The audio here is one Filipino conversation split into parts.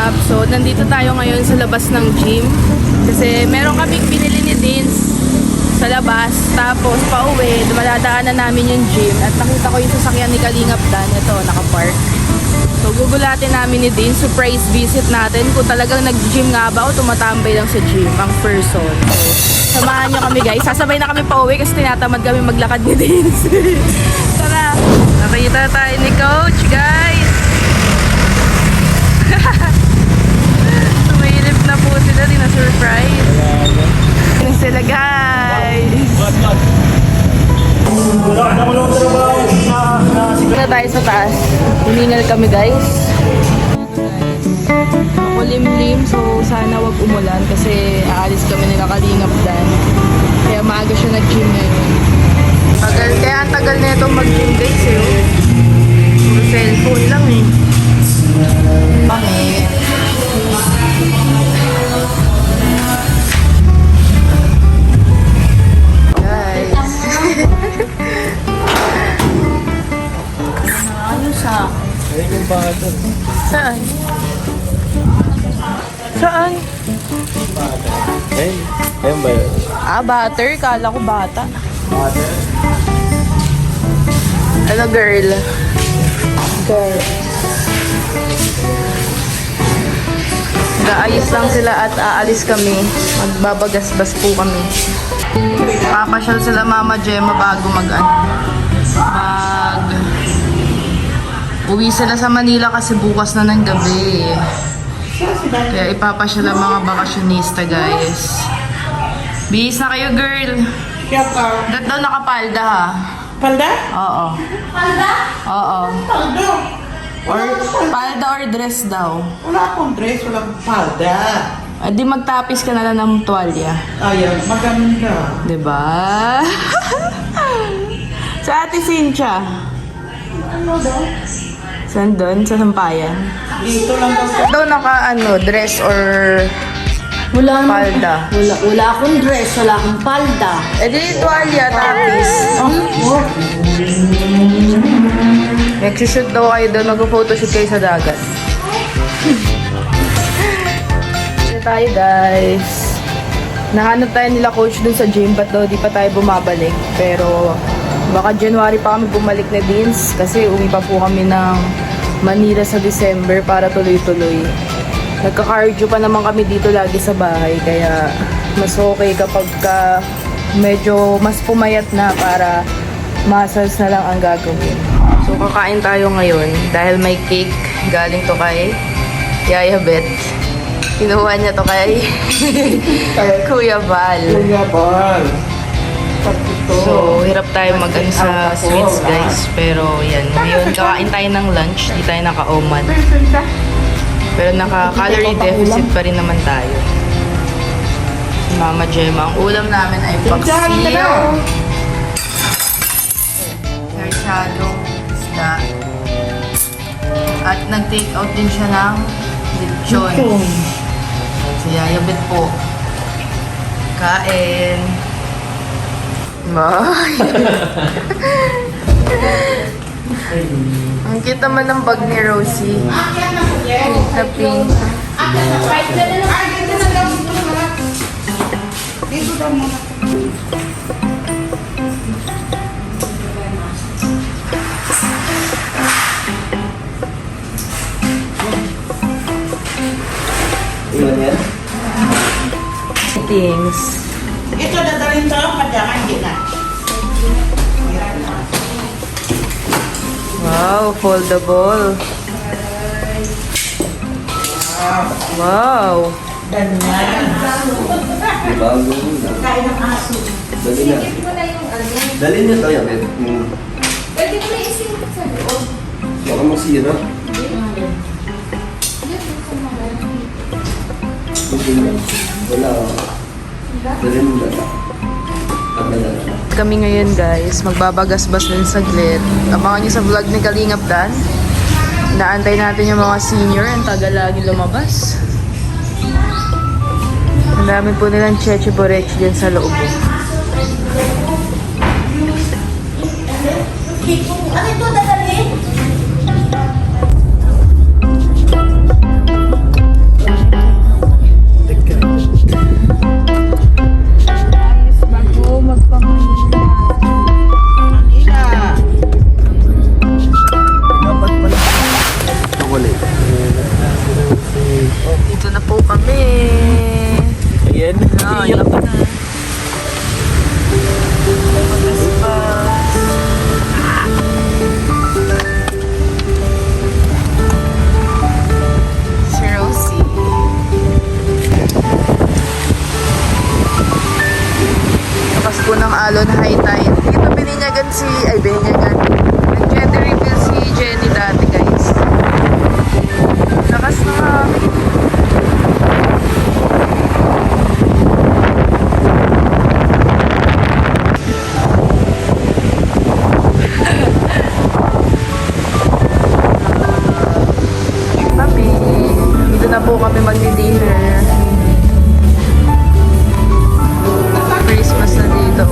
Kalingap. So, nandito tayo ngayon sa labas ng gym. Kasi meron kaming binili ni Dins sa labas. Tapos, pauwi, dumadadaanan namin yung gym. At nakita ko yung sasakyan ni Kalingap Dan. Ito, nakapark. So, gugulatin namin ni Dins. Surprise visit natin kung talagang nag-gym nga ba o tumatambay lang sa gym ang person. So, samahan nyo kami guys. Sasabay na kami pauwi kasi tinatamad kami maglakad ni Dins. Tara! Nakita tayo ni Coach, guys! Sumilip na po sila, di na surprise. Yan sila, guys! Na tayo sa taas. Humingal kami, guys. Makulimlim, so sana wag umulan kasi aalis kami nila Kalingap Dan. Kaya maaga siya nag-gym ngayon. Kaya ang tagal na itong mag-gym, guys, eh. Puro cellphone lang, eh. Pangit. Guys. Ano siya? Saan? Saan? Ayun ba yun? Butter. Kala ko bata. Ano, girl? Girl. Gaayos lang sila at aalis kami. Magbabagasbas po kami. Papasyal sila Mama Gemma bago uwi sila sa Manila kasi bukas na ng gabi. Kaya ipapasyal ang mga bakasyonista, guys. Bihis na kayo, girl. Dat daw nakapalda, ha? Palda? Oo. Palda? Oo. Palda? Or palda or dress daw. Wala akong dress, wala akong palda. Di magtapis ka na lang ng tuwalya. Ayaw, maganda. Diba? Sa Ate Cynthia. Ano daw? Saan doon? Sa Sampayan? Dito lang daw. Daw naka dress or Wala naman. palda. Wala akong dress, wala akong palda. Di tuwalya, tapis. Nagsushoot daw kayo doon. Mag-photoshoot kayo sa dagat. Kasi tayo, guys. Nahanap tayo nila coach dun sa gym, but daw di pa tayo bumabalik. Pero baka January pa kami bumalik na Dins kasi uwi pa po kami ng Manila sa December para tuloy-tuloy. Nagka-cardio pa naman kami dito lagi sa bahay, kaya mas okay kapag medyo mas pumayat na para muscles na lang ang gagawin. So kakain tayo ngayon dahil may cake galing to kay Yaya Beth. Kinuha niya to kay Kuya Val. Kuya Bal. So, hirap tayo mag-ano sa sweets, guys. Pero, yan. Ngayon, kakain tayo ng lunch. Di tayo naka-oman. Pero naka-calorie deficit pa rin naman tayo. Mama Gemma, ang ulam namin ay paksiw. Garsyadong isda. At nag-take out din siya ng lechon. Si Yaya Beth po. Kain. Ang cute naman ng bag ni Rosie. Pink na pink. Dito daw muna. Ilan yan? Things. Ito dadalhin to, padyakan, hindi na. Wow, foldable. Wow. Ganyan. Diba? Kain ng aso. Dali na. Dali niya tayo, Bet. Pwede mo na isin sa loob. Baka masira. Wala. Dali mo na. Kami ngayon, guys, magbabagasbas din saglit. Abangan niyo sa vlog ni Kalingap Dan. Naantay natin yung mga senior. Ang tagal lagi lumabas. Ang dami po nilang cheche borech din sa loob. Ano ito dadalhin? Alon High Tide. Dito bininyagan nag-gender reveal si Jenny dati, guys. Lakas na kami. Papi, dito na po kami magdi-dinner. Christmas na dito.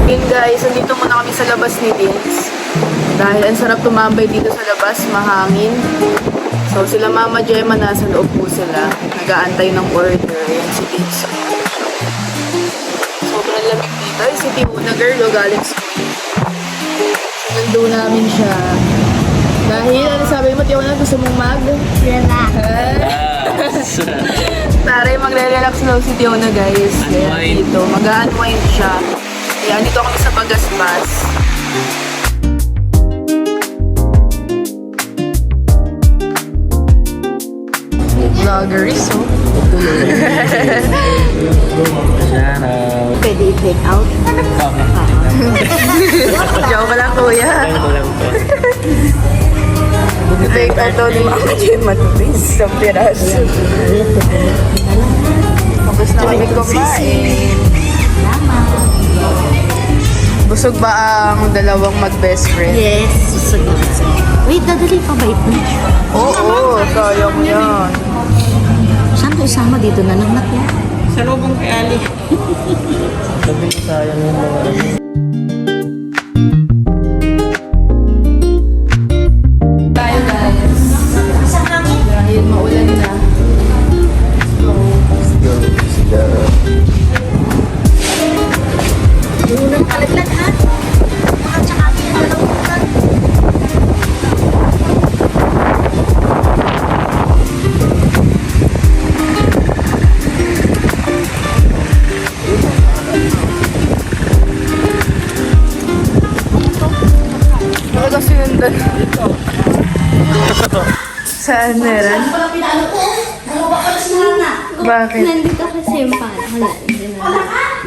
Yun guys, nandito muna kami sa labas ni Vince. Dahil ang sarap tumambay dito sa labas, mahangin. So sila Mama Gemma nasa loob po sila. Nag-aantay ng order. Ayan si Vince. Sobrang lamig dito. Ay, si Tiona girl, galing sa nandun namin siya. Dahil, ano sabi mo, Tiona, gusto mong Relax. Taray, magre-relax daw si Tiona, guys. Kaya dito, mag-unwind siya. Kaya dito kami sa Pagaspas. Vloggeries, oh. Pwede i-take out. Joke lang, kuya. Take out daw ni Mama Gemma to isang piraso. Tapos na kami kumain. Busog ba ang dalawang mag-best friend? Yes, susunod. Wait, dadali pa ba ito? Oo, sayang yan. Saan ko isama dito na nangnak yan? Sa lubong kay Ali. Tayo guys. Dahil maulan na. Unang palaglag ha? At saka pinalamutan. Talaga sinundan. Saan meron? Wala pinalo ko. Bumaba ka na si Hana. Bakit? Nandito kasi yung pan. Wala.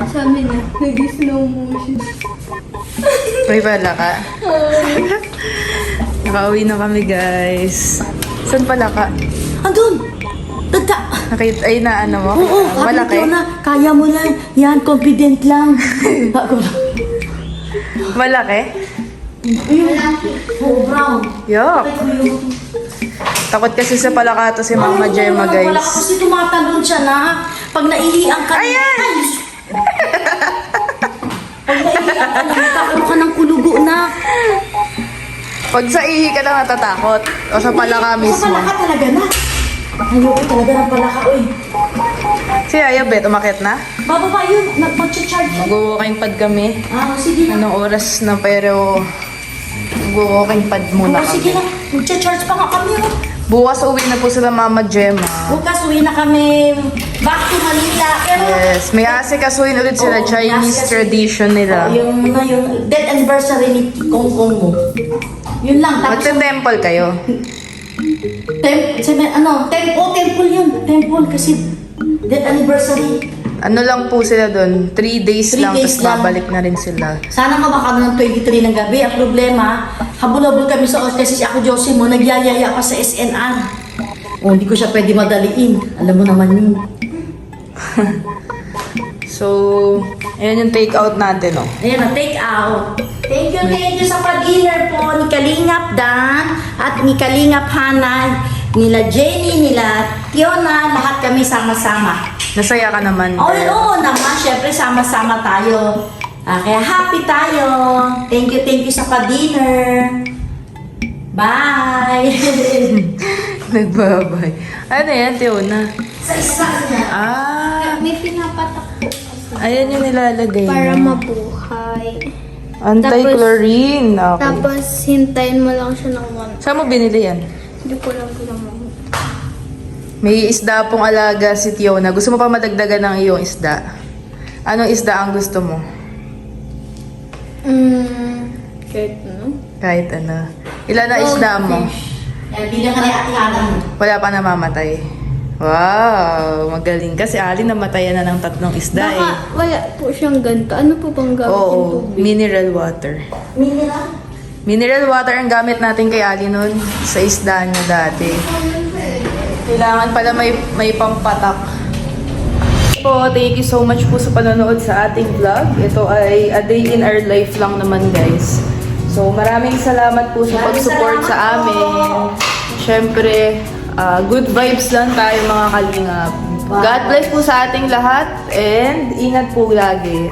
Sabi na, nag-slow motion. May pala ka? Nakauwi na kami guys. Saan pala ka? Andun! Dada! Nakita, ay na ano mo? Oo, Malaki? na. Kaya mo lang. Yan, confident lang. Ako lang. Malaki? Oh, brown. Yuck. Takot kasi sa palakato si Mama Gemma Wala guys. kasi tumatalon siya na. Pag naihiang ka. Ayan! Ay! Pag naihiang ka na, nagkakaroon ka ng kulugo na. Pag sa ihi ka lang natatakot. O sa palaka Sa mismo. palaka talaga na. Ayoko talaga ng palaka, uy. Si Aya Bet, umakit na? Bababa yun, mag-charge yun. Mag-walking pad kami. Sige na. Anong oras na pero mag-walking pad muna Sige kami. na, mag-charge pa nga kami. Oh. Bukas uwi na po sila Mama Gemma. Bukas uwi na kami back to Manila. Pero, Yes, may asikasuhin ulit sila. Oo, Chinese may asikasuhin. tradition nila. yung death anniversary ni Kong Kong mo. Yun lang. Tapos Magte-temple kayo. temple yun. Temple kasi death anniversary. Ano lang po sila doon? 3 days 3 lang, days tapos lang. babalik na rin sila. Sana mabaka ng 23 ng gabi. Ang problema, habol-habol kami sa kasi si ako Josie mo, nagyayaya pa sa SNR. O, hindi ko siya pwede madaliin. Alam mo naman yun. So, ayan yung take-out natin, oh. Ayan na, take out. Thank you sa pa-dinner po ni Kalingap Dan at ni Kalingap Hana, nila Jenny, nila Tiona, lahat kami sama-sama. Nasaya ka naman. Oo naman, syempre sama-sama tayo. Kaya happy tayo. Thank you sa pa-dinner. Bye! Nagbabay. Ano yan, Tiona? Sa isa niya. Ah, May pinapatak po kasi ayan yung nilalagay para mo. mabuhay. Anti-chlorine. Okay. Tapos, hintayin mo lang siya ng 1. Saan mo binili yan? Hindi ko lang naman. May isda pong alaga si Tiona. Gusto mo pa madagdagan ng iyong isda? Anong isda ang gusto mo? Kahit ano? Kahit ano. Ilan na isda mo? Bilhan ka ni Ate Alan. Wala pa namamatay. Wow, magaling. Kasi Ali namatayan na ng 3 isda eh. Baka wala po siyang ganito. Ano po bang gamit yung Oo, tubig? mineral water. Mineral? Mineral water ang gamit natin kay Ali nun sa isda niya dati. Kailangan pala may pampatak. Po, thank you so much po sa panonood sa ating vlog. Ito ay a day in our life lang naman, guys. So, maraming salamat po sa pag-support sa amin. Siyempre, good vibes lang tayo mga kalingap. God bless po sa ating lahat and ingat po lagi.